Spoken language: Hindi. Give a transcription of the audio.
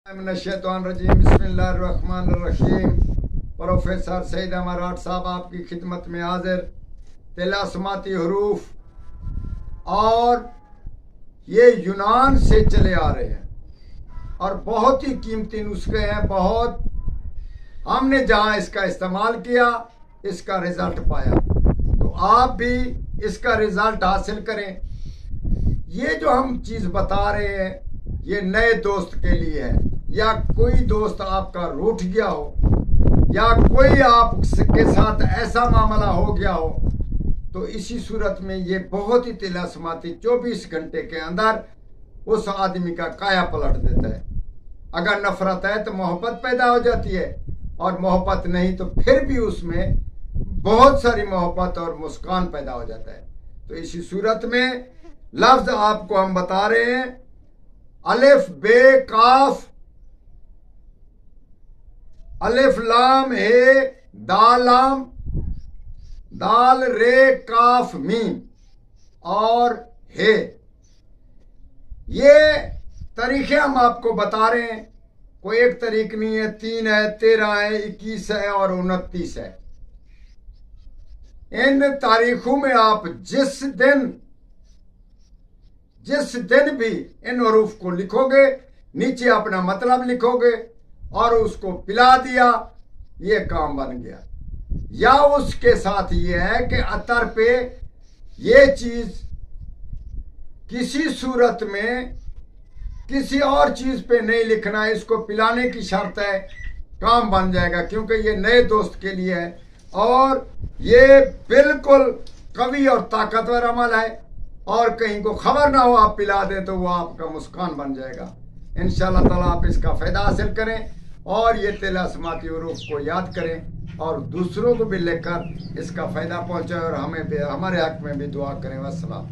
बिस्मिल्लाहिर्रहमानिर्रहीम। प्रोफेसर सईद अमराट साहब आपकी खिदमत में हाजिर। तिलास्माती हरूफ और ये यूनान से चले आ रहे हैं और बहुत ही कीमती नुस्खे हैं। बहुत हमने जहाँ इसका इस्तेमाल किया इसका रिजल्ट पाया, तो आप भी इसका रिजल्ट हासिल करें। ये जो हम चीज़ बता रहे हैं ये नए दोस्त के लिए है, या कोई दोस्त आपका रूठ गया हो या कोई आपके साथ ऐसा मामला हो गया हो, तो इसी सूरत में ये बहुत ही तिलास्माती 24 घंटे के अंदर उस आदमी का काया पलट देता है। अगर नफरत है तो मोहब्बत पैदा हो जाती है, और मोहब्बत नहीं तो फिर भी उसमें बहुत सारी मोहब्बत और मुस्कान पैदा हो जाता है। तो इसी सूरत में लफ्ज आपको हम बता रहे हैं, अलिफ बे काफ, अलिफ लाम हे दालाम, दाल रे काफ मीम और हे। ये तरीके हम आपको बता रहे हैं, कोई एक तरीक नहीं है, 3 है, 13 है, 21 है और 29 है। इन तारीखों में आप जिस दिन भी इन हरूफ को लिखोगे, नीचे अपना मतलब लिखोगे और उसको पिला दिया, ये काम बन गया। या उसके साथ ये है कि अतर पे ये चीज किसी सूरत में किसी और चीज पे नहीं लिखना है, इसको पिलाने की शर्त है, काम बन जाएगा। क्योंकि ये नए दोस्त के लिए है और ये बिल्कुल कवी और ताकतवर अमल है, और कहीं को खबर ना हो आप पिला दें तो वो आपका मुस्कान बन जाएगा। इंशाअल्लाह ताला आप इसका फायदा हासिल करें और ये तिलास्माती हरूफ को याद करें और दूसरों को भी लेकर इसका फायदा पहुंचाएं और हमें भी, हमारे हक में भी दुआ करें। वस्सलाम।